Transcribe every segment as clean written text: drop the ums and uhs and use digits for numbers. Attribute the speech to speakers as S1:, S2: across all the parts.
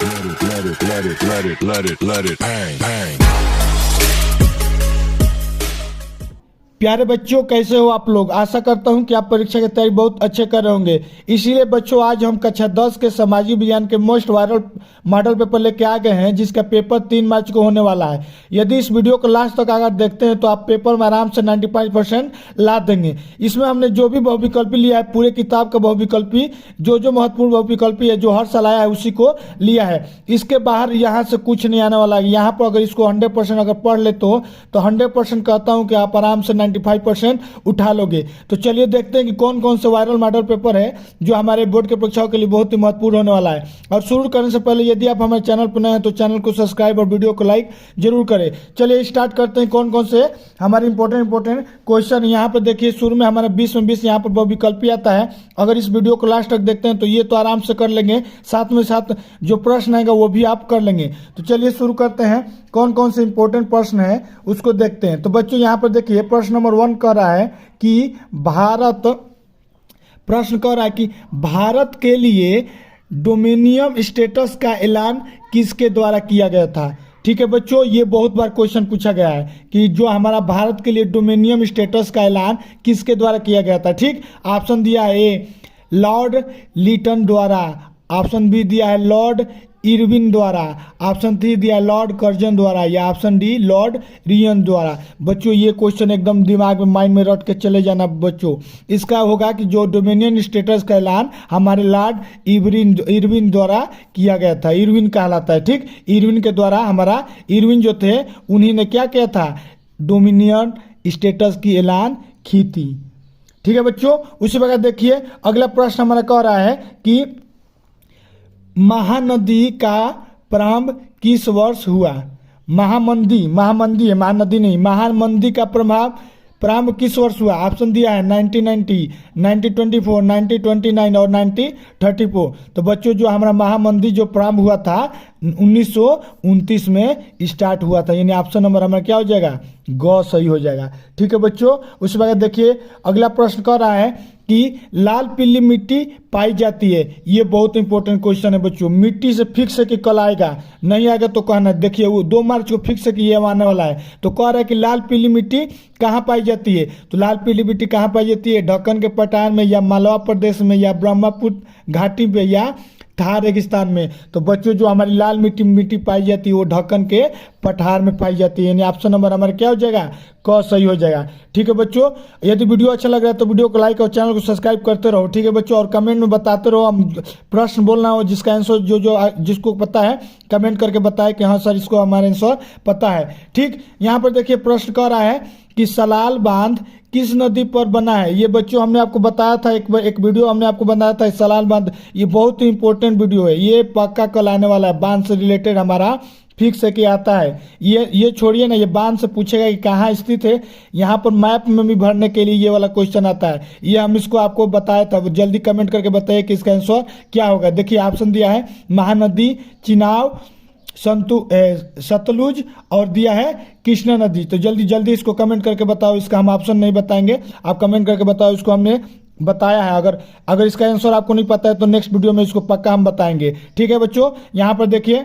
S1: let it bang, bang.
S2: प्यारे बच्चों, कैसे हो आप लोग। आशा करता हूं कि आप परीक्षा की तैयारी बहुत अच्छे कर रहे होंगे। इसीलिए बच्चों आज हम कक्षा 10 के सामाजिक विज्ञान के मोस्ट वायरल मॉडल पेपर लेके आ गए हैं, जिसका पेपर 3 मार्च को होने वाला है। यदि इस वीडियो को लास्ट तक अगर देखते हैं तो आप पेपर में आराम से 95% ला देंगे। इसमें हमने जो भी बहुविकल्पी लिया है, पूरे किताब का बहुविकल्पी, जो महत्वपूर्ण बहुविकल्पी है जो हर साल आया है उसी को लिया है। इसके बाहर यहाँ से कुछ नहीं आने वाला है। यहाँ पर अगर इसको 100% अगर पढ़ लेते हो तो 100% कहता हूँ कि आप आराम से 95% उठा लोगे। तो चलिए देखते हैं कि कौन कौन से वायरल मॉडल पेपर है जो हमारे बोर्ड के परीक्षाओं के लिए बहुत ही महत्वपूर्ण होने वाला है। और शुरू करने से पहले यदि आप हमारे चैनल पर नए हैं तो चैनल को सब्सक्राइब और वीडियो को लाइक जरूर करें। चलिए स्टार्ट करते हैं कौन कौन से हमारे इंपॉर्टेंट क्वेश्चन। यहाँ पर देखिए शुरू में हमारे 20 में 20 यहाँ पर बहुविकल्पी आता है। अगर इस वीडियो को लास्ट तक देखते हैं तो ये तो आराम से कर लेंगे, साथ में साथ जो प्रश्न आएगा वो भी आप कर लेंगे। तो चलिए शुरू करते हैं, कौन कौन से इंपॉर्टेंट प्रश्न है उसको देखते हैं। तो बच्चों यहाँ पर देखिए प्रश्न नंबर 1 कह रहा है कि भारत के लिए डोमिनियन स्टेटस का ऐलान किसके द्वारा किया गया था। ठीक है बच्चों, ये बहुत बार क्वेश्चन पूछा गया है कि जो हमारा भारत के लिए डोमिनियन स्टेटस का ऐलान किसके द्वारा किया गया था। ठीक, ऑप्शन दिया है ए लॉर्ड लिटन द्वारा, ऑप्शन बी दिया है लॉर्ड इरविन द्वारा, ऑप्शन 3 दिया है लॉर्ड कर्जन द्वारा, या ऑप्शन डी लॉर्ड रियन द्वारा। बच्चों ये क्वेश्चन एकदम दिमाग में माइंड में रट के चले जाना बच्चों। इसका होगा कि जो डोमिनियन स्टेटस का ऐलान हमारे लॉर्ड इरविन द्वारा किया गया था। इरविन कहलाता है। ठीक, इरविन के द्वारा हमारा इरविन जो थे उन्हीं ने क्या किया था, डोमिनियन स्टेटस की ऐलान की थी। ठीक है बच्चों, उसी प्रकार देखिए अगला प्रश्न हमारा कह रहा है कि महानदी का प्रारंभ किस वर्ष हुआ। महामंदी है, महानदी नहीं, महामंदी का प्रारंभ किस वर्ष हुआ। ऑप्शन दिया है 1990, 1924, 1929 और 1934। तो बच्चों जो हमारा महामंदी जो प्रारंभ हुआ था 1929 में स्टार्ट हुआ था, यानी ऑप्शन नंबर हमारा क्या हो जाएगा, ग सही हो जाएगा। ठीक है बच्चों, उस वक्त देखिए अगला प्रश्न कह रहा है कि लाल पीली मिट्टी पाई जाती है। ये बहुत इंपॉर्टेंट क्वेश्चन है बच्चों। मिट्टी से फिक्स है कि कल आएगा, नहीं आएगा तो कहना। देखिए वो 2 मार्च को फिक्स है कि ये आने वाला है। तो कह रहा है कि लाल पीली मिट्टी कहाँ पाई जाती है। तो लाल पीली मिट्टी कहाँ पाई जाती है, ढक्कन के पठार में, या मालवा प्रदेश में, या ब्रह्मपुत्र घाटी पे, या थार रेगिस्तान में। तो बच्चों जो हमारी लाल मिट्टी पाई जाती है वो ढक्कन के पठार में पाई जाती है, यानी ऑप्शन नंबर हमारा क्या हो जाएगा, क सही हो जाएगा। ठीक है बच्चों, यदि वीडियो अच्छा लग रहा है तो वीडियो को लाइक और चैनल को सब्सक्राइब करते रहो। ठीक है बच्चों, और कमेंट में बताते रहो, हम प्रश्न बोलना हो जिसका आंसर जिसको पता है कमेंट करके बताए कि हाँ सर इसको हमारा आंसर पता है। ठीक, यहाँ पर देखिए प्रश्न कह रहा है कि सलाल बांध किस नदी पर बना है। ये बच्चों हमने आपको बताया था, एक वीडियो हमने आपको बनाया था सलाल बांध। ये बहुत ही इंपॉर्टेंट वीडियो है, ये पक्का कल आने वाला है। बांध से रिलेटेड हमारा फिक्स है कि आता है। ये छोड़िए ना, ये बांध से पूछेगा कि कहाँ स्थित है। यहाँ पर मैप में भी भरने के लिए ये वाला क्वेश्चन आता है। ये हम इसको आपको बताया था, जल्दी कमेंट करके बताइए कि इसका आंसर क्या होगा। देखिए ऑप्शन दिया है महानदी, चिनाब, सतलुज और दिया है कृष्णा नदी। तो जल्दी इसको कमेंट करके बताओ। इसका हम ऑप्शन नहीं बताएंगे, आप कमेंट करके बताओ। इसको हमने बताया है, अगर इसका आंसर आपको नहीं पता है तो नेक्स्ट वीडियो में इसको पक्का हम बताएंगे। ठीक है बच्चों, यहाँ पर देखिए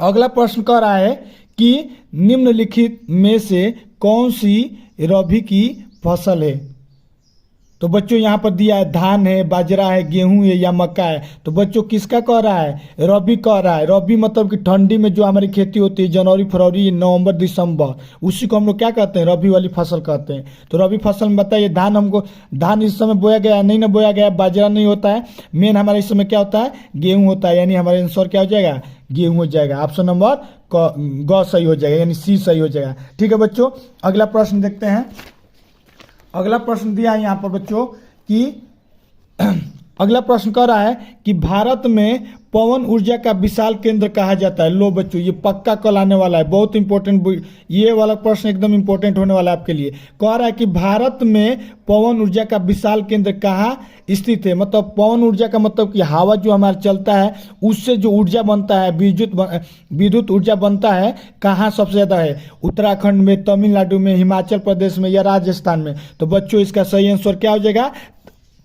S2: अगला प्रश्न कह रहा है कि निम्नलिखित में से कौन सी रबी की फसल है। तो बच्चों यहाँ पर दिया है धान है, बाजरा है, गेहूं है, या मक्का है। तो बच्चों किसका कह रहा है, रबी कह रहा है। रबी मतलब कि ठंडी में जो हमारी खेती होती है, जनवरी फरवरी नवंबर दिसंबर, उसी को हम लोग क्या कहते हैं, रबी वाली फसल कहते हैं। तो रबी फसल में बताइए धान इस समय बोया गया नहीं ना बोया गया, बाजरा नहीं होता है, मेन हमारे इस समय क्या होता है, गेहूँ होता है, यानी हमारे आंसर क्या हो जाएगा, गेहूँ हो जाएगा। ऑप्शन नंबर ग सही हो जाएगा, यानी सी सही हो जाएगा। ठीक है बच्चों, अगला प्रश्न देखते हैं। अगला प्रश्न दिया है यहाँ पर बच्चों कि अगला प्रश्न कह रहा है कि भारत में पवन ऊर्जा का विशाल केंद्र कहा जाता है। लो बच्चों ये पक्का कल आने वाला है, बहुत इंपॉर्टेंट, ये वाला प्रश्न एकदम इंपॉर्टेंट होने वाला है आपके लिए। कह रहा है कि भारत में पवन ऊर्जा का विशाल केंद्र कहाँ स्थित है। मतलब पवन ऊर्जा का मतलब कि हवा जो हमारा चलता है उससे जो ऊर्जा बनता है, विद्युत ऊर्जा बनता है, कहाँ सबसे ज़्यादा है, उत्तराखंड में, तमिलनाडु में, हिमाचल प्रदेश में, या राजस्थान में। तो बच्चों इसका सही आंसर क्या हो जाएगा,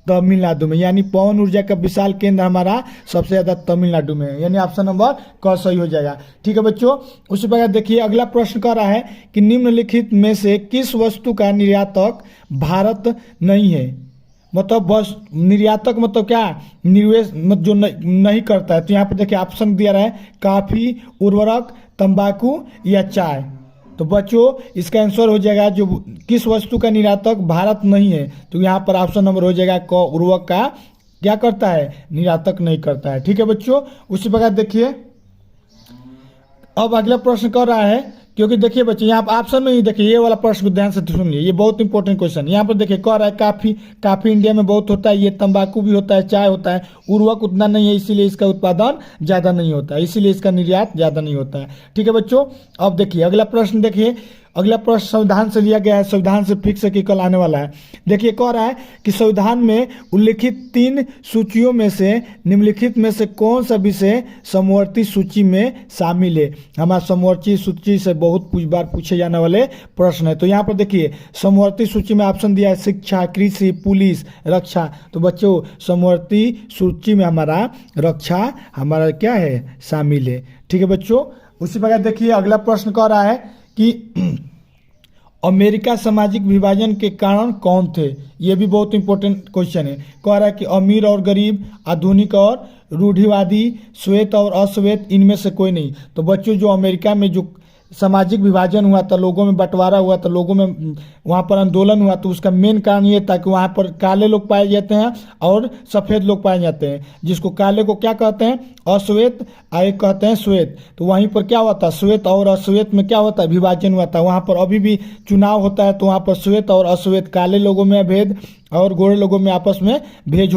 S2: तमिलनाडु में, यानी पवन ऊर्जा का विशाल केंद्र हमारा सबसे ज़्यादा तमिलनाडु में है, यानी ऑप्शन नंबर क सही हो जाएगा। ठीक है बच्चों, उसी प्रकार देखिए अगला प्रश्न कह रहा है कि निम्नलिखित में से किस वस्तु का निर्यातक भारत नहीं है। मतलब बस निर्यातक मतलब क्या, निवेश मतलब जो नहीं करता है। तो यहाँ पर देखिए ऑप्शन दिया रहा है काफ़ी, उर्वरक, तंबाकू या चाय। तो बच्चों इसका आंसर हो जाएगा जो किस वस्तु का निर्यातक भारत नहीं है, तो यहाँ पर ऑप्शन नंबर हो जाएगा क, उर्वरक का क्या करता है, निर्यातक नहीं करता है। ठीक है बच्चों, उसी प्रकार देखिए अब अगला प्रश्न कर रहा है, क्योंकि देखिए बच्चे यहाँ पर ऑप्शन में ही देखिए ये वाला प्रश्न को ध्यान से सुनिए, ये बहुत इंपॉर्टेंट क्वेश्चन। यहाँ पर देखिए कह रहा है काफ़ी इंडिया में बहुत होता है, ये तंबाकू भी होता है, चाय होता है, उर्वरक उतना नहीं है, इसीलिए इसका उत्पादन ज़्यादा नहीं होता है, इसीलिए इसका निर्यात ज़्यादा नहीं होता है। ठीक है बच्चों, अब देखिए अगला प्रश्न, देखिए अगला प्रश्न संविधान से लिया गया है, संविधान से फिक्स है कि कल आने वाला है। देखिए कह रहा है कि संविधान में उल्लिखित 3 सूचियों में से निम्नलिखित में से कौन सा विषय समवर्ती सूची में शामिल है। हमारा समवर्ती सूची से बहुत बार पूछे जाने वाले प्रश्न है। तो यहाँ पर देखिए समवर्ती सूची में ऑप्शन दिया है शिक्षा, कृषि, पुलिस, रक्षा। तो बच्चों समवर्ती सूची में हमारा रक्षा हमारा क्या है, शामिल है। ठीक है बच्चों, उसी प्रकार देखिए अगला प्रश्न कह रहा है कि अमेरिका सामाजिक विभाजन के कारण कौन थे। ये भी बहुत इंपॉर्टेंट क्वेश्चन है। कह रहा है कि अमीर और गरीब, आधुनिक और रूढ़िवादी, श्वेत और अश्वेत, इनमें से कोई नहीं। तो बच्चों जो अमेरिका में जो सामाजिक विभाजन हुआ था, लोगों में बंटवारा हुआ था, लोगों में वहाँ पर आंदोलन हुआ, तो उसका मेन कारण ये था कि वहाँ पर काले लोग पाए जाते हैं और सफ़ेद लोग पाए जाते हैं। जिसको काले को क्या कहते हैं, अश्वेत, एक कहते हैं श्वेत। तो वहीं पर क्या हुआ था, श्वेत और अश्वेत में क्या होता है, विभाजन हुआ था। वहाँ पर अभी भी चुनाव होता है, तो वहाँ पर श्वेत और अश्वेत, काले लोगों में भेद और गोरे लोगों में आपस में भेद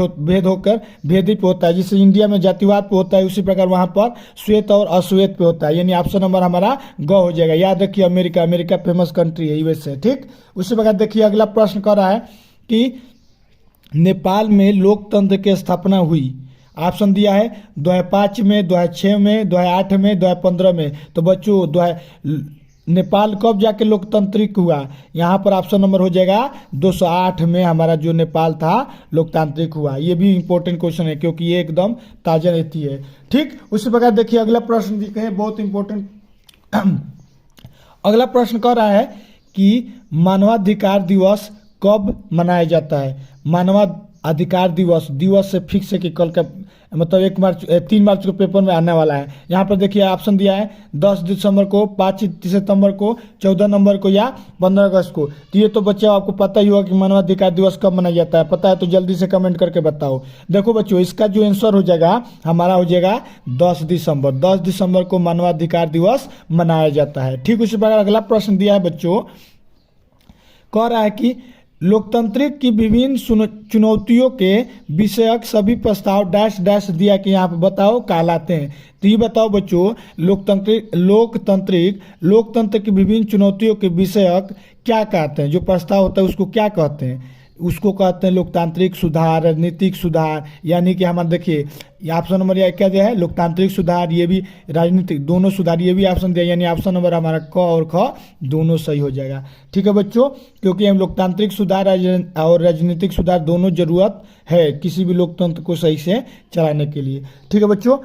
S2: होकर भेदित होता है। जिससे इंडिया में जातिवाद पे होता है, उसी प्रकार वहाँ पर श्वेत और अश्वेत पे होता है। यानी ऑप्शन नंबर हमारा ग हो जाएगा। याद रखिए अमेरिका फेमस कंट्री है यूएसए। ठीक, उसी प्रकार देखिए अगला प्रश्न कर रहा है कि नेपाल में लोकतंत्र की स्थापना हुई। ऑप्शन दिया है 2005 में, 2006 में, 2008 में, 2015 में। तो बच्चों नेपाल कब जाके लोकतांत्रिक हुआ, यहाँ पर ऑप्शन नंबर हो जाएगा 208 में हमारा जो नेपाल था लोकतांत्रिक हुआ। ये भी इंपॉर्टेंट क्वेश्चन है क्योंकि ये एकदम ताज़ा रहती है। ठीक, उसी प्रकार देखिए अगला प्रश्न दिखे है बहुत इंपॉर्टेंट। अगला प्रश्न कह रहा है कि मानवाधिकार दिवस कब मनाया जाता है। मानवाधिकार दिवस से फिक्स है कि कल का मतलब 3 मार्च को पेपर में आने वाला है। यहाँ पर देखिए ऑप्शन दिया है 10 दिसंबर को, 5 सितंबर को, 14 नवंबर को या 15 अगस्त को। तो ये तो बच्चों आपको पता ही होगा कि मानवाधिकार दिवस कब मनाया जाता है। पता है तो जल्दी से कमेंट करके बताओ। देखो बच्चों इसका जो आंसर हो जाएगा हमारा हो जाएगा 10 दिसंबर। 10 दिसंबर को मानवाधिकार दिवस मनाया जाता है। ठीक, उसी प्रकार अगला प्रश्न दिया है बच्चों, कह रहा है कि लोकतंत्र की विभिन्न चुनौतियों के विषयक सभी प्रस्ताव डैश डैश दिया कि यहाँ पे बताओ कहलाते हैं। तो ये बताओ बच्चों लोकतंत्र की विभिन्न चुनौतियों के विषयक क्या कहते हैं। जो प्रस्ताव होता है उसको क्या कहते हैं, उसको कहते हैं लोकतांत्रिक सुधार, राजनीतिक सुधार। यानी कि हमारा देखिए ऑप्शन नंबर यह क्या दिया है, लोकतांत्रिक सुधार, ये भी राजनीतिक, दोनों सुधार, ये भी ऑप्शन दिया। यानी ऑप्शन नंबर हमारा क और ख दोनों सही हो जाएगा। ठीक है बच्चों, क्योंकि हम लोकतांत्रिक सुधार और राजनीतिक सुधार दोनों जरूरत है किसी भी लोकतंत्र को सही से चलाने के लिए। ठीक है बच्चों,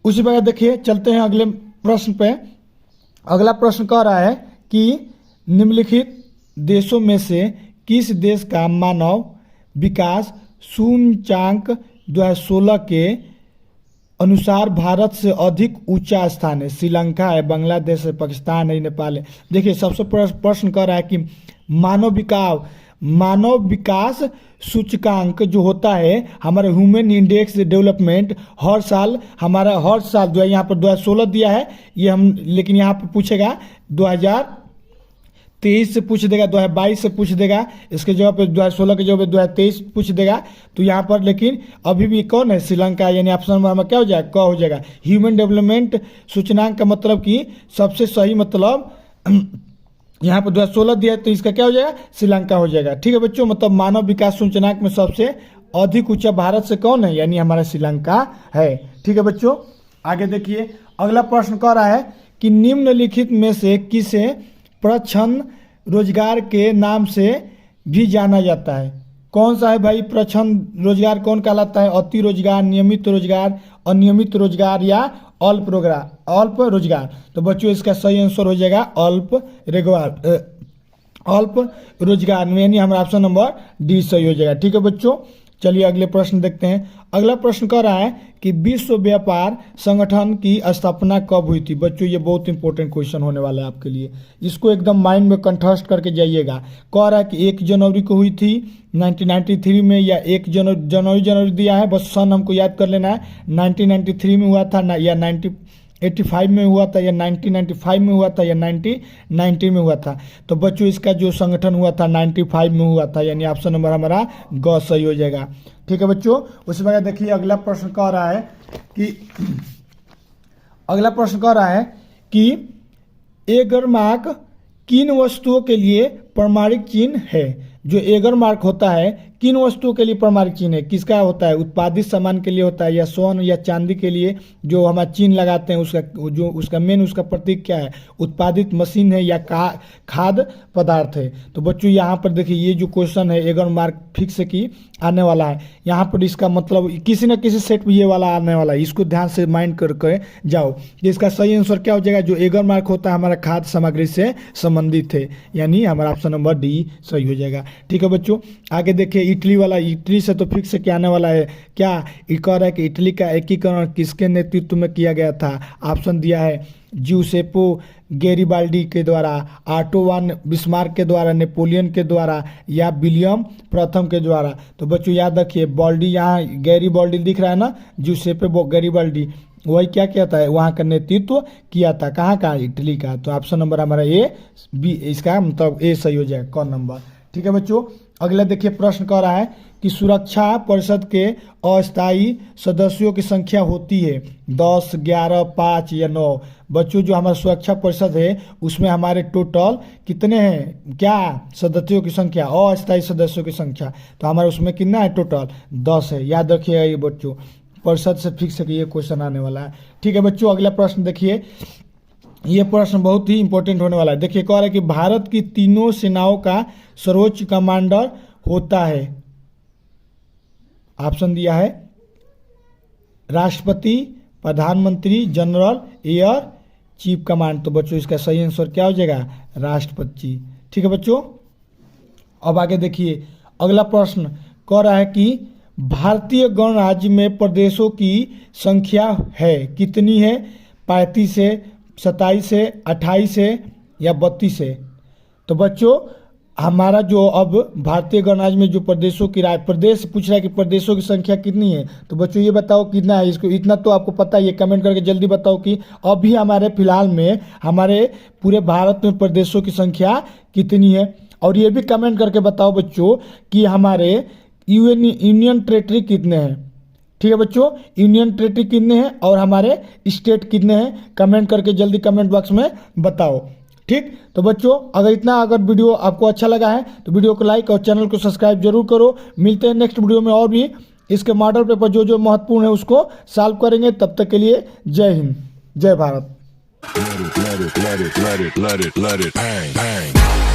S2: उसी प्रकार देखिए चलते हैं अगले प्रश्न पे। अगला प्रश्न कह रहा है कि निम्नलिखित देशों में से किस देश का मानव विकास सूचकांक 2016 के अनुसार भारत से अधिक ऊंचा स्थान है। श्रीलंका है, बांग्लादेश है, पाकिस्तान है, नेपाल है। देखिए सबसे प्रश्न कर रहा है कि मानव विकास सूचकांक जो होता है हमारे ह्यूमन इंडेक्स डेवलपमेंट हर साल जो है यहाँ पर 2016 दिया है ये हम, लेकिन यहाँ पर पूछेगा 2023 से पूछ देगा, 2022 से पूछ देगा, इसके जवाब पे 2016 के जवाब पे 2023 पूछ देगा। तो यहाँ पर लेकिन अभी भी कौन है, श्रीलंका। यानी ऑप्शन नंबर हमारा क्या हो जाएगा, क हो जाएगा। ह्यूमन डेवलपमेंट सूचकांक का मतलब कि सबसे सही मतलब यहाँ पर 2016 दिया है तो इसका क्या हो जाएगा, श्रीलंका हो जाएगा। ठीक है बच्चों, मतलब मानव विकास सूचकांक में सबसे अधिक ऊंचा भारत से कौन है, यानी हमारा श्रीलंका है। ठीक है बच्चों, आगे देखिए अगला प्रश्न कह रहा है कि निम्नलिखित में से किसे प्रच्छन्न रोजगार के नाम से भी जाना जाता है। कौन सा है भाई प्रच्छन्न रोजगार कौन कहलाता है? अति रोजगार, नियमित रोजगार, अनियमित रोजगार या अल्प रोजगार। तो बच्चों इसका सही आंसर हो जाएगा अल्प रोजगार, यानी हमारा ऑप्शन नंबर डी सही हो जाएगा। ठीक है बच्चों, चलिए अगले प्रश्न देखते हैं। अगला प्रश्न कह रहा है कि विश्व व्यापार संगठन की स्थापना कब हुई थी? बच्चों ये बहुत इंपॉर्टेंट क्वेश्चन होने वाला है आपके लिए, इसको एकदम माइंड में कंठस्थ करके जाइएगा। कह रहा है कि 1 जनवरी को हुई थी 1993 में, या 1 जनवरी दिया है, बस सन हमको याद कर लेना है। 1993 में हुआ था ना, या 1985 में हुआ था, या 1995 में हुआ था, या 1990 में हुआ था? तो बच्चों इसका जो संगठन हुआ था 95 में हुआ था, यानी ऑप्शन नंबर हमारा ग सही हो जाएगा। ठीक है बच्चों, उसके बाद देखिए अगला प्रश्न कह रहा है कि एगर मार्क किन वस्तुओं के लिए प्रमाणिक चिन्ह है? जो एगर मार्क होता है किन वस्तुओं के लिए प्रमाणिक चिन्ह है? किसका होता है? उत्पादित सामान के लिए होता है, या स्वर्ण या चांदी के लिए जो हम चिन्ह लगाते हैं उसका मेन उसका प्रतीक क्या है? उत्पादित मशीन है या खाद्य पदार्थ है? तो बच्चों यहाँ पर देखिए ये जो क्वेश्चन है एगर मार्क फिक्स की आने वाला है, यहाँ पर इसका मतलब किसी न किसी सेट में ये वाला आने वाला है, इसको ध्यान से माइंड करके जाओ। तो इसका सही आंसर क्या हो जाएगा? जो एगर मार्क होता है हमारा खाद्य सामग्री से संबंधित है, यानी हमारा ऑप्शन नंबर डी सही हो जाएगा। ठीक है बच्चों, आगे देखिए इटली वाला, इटली से तो फिक्स क्या आने वाला है? क्या कह रहा है कि इटली का एकीकरण किसके नेतृत्व में किया गया था? ऑप्शन दिया है ज्यूसेप्पे गैरिबाल्डी के द्वारा, ऑटो वन बिस्मार्क के द्वारा, नेपोलियन के द्वारा, या विलियम प्रथम के द्वारा। तो बच्चों याद रखिए बाल्डी, यहाँ गैरिबाल्डी दिख रहा है ना, ज्यूसेप्पे गैरिबाल्डी, वही क्या किया था? वहाँ का नेतृत्व किया था। कहाँ का? इटली का। तो ऑप्शन नंबर हमारा ए बी, इसका मतलब ए सही हो जाएगा, कौन नंबर। ठीक है बच्चों, अगला देखिए प्रश्न कह रहा है कि सुरक्षा परिषद के अस्थायी सदस्यों की संख्या होती है 10, 11, 5 या 9? बच्चों जो हमारा सुरक्षा परिषद है उसमें हमारे टोटल कितने हैं? क्या सदस्यों की संख्या, अस्थायी सदस्यों की संख्या, तो हमारे उसमें कितना है? टोटल 10 है। याद रखिएगा ये बच्चों, परिषद से फिक्स है कि ये क्वेश्चन आने वाला है। ठीक है बच्चों, अगला प्रश्न देखिए, ये प्रश्न बहुत ही इंपॉर्टेंट होने वाला है। देखिए कह रहा है कि भारत की तीनों सेनाओं का सर्वोच्च कमांडर होता है। ऑप्शन दिया है राष्ट्रपति, प्रधानमंत्री, जनरल, एयर चीफ कमांड। तो बच्चों इसका सही आंसर क्या हो जाएगा? राष्ट्रपति। ठीक है बच्चों, अब आगे देखिए अगला प्रश्न कह रहा है कि भारतीय गणराज्य में प्रदेशों की संख्या है कितनी है? 35 है, 27 है, 28 है, या 32 है? तो बच्चों हमारा जो अब भारतीय गणराज्य में जो प्रदेशों की प्रदेश पूछ रहा है कि प्रदेशों की संख्या कितनी है, तो बच्चों ये बताओ कितना है? इसको इतना तो आपको पता ही है, कमेंट करके जल्दी बताओ कि अभी हमारे फिलहाल में हमारे पूरे भारत में प्रदेशों की संख्या कितनी है। और ये भी कमेंट करके बताओ बच्चों कि हमारे यूनियन टेरिटरी कितने हैं। ठीक है बच्चों, यूनियन टेरिटरी कितने हैं और हमारे स्टेट कितने हैं, कमेंट करके जल्दी कमेंट बॉक्स में बताओ। ठीक, तो बच्चों अगर वीडियो आपको अच्छा लगा है तो वीडियो को लाइक और चैनल को सब्सक्राइब जरूर करो। मिलते हैं नेक्स्ट वीडियो में, और भी इसके मॉडल पेपर जो महत्वपूर्ण है उसको सॉल्व करेंगे। तब तक के लिए जय हिंद, जय Bharat.
S1: Let it bang, bang.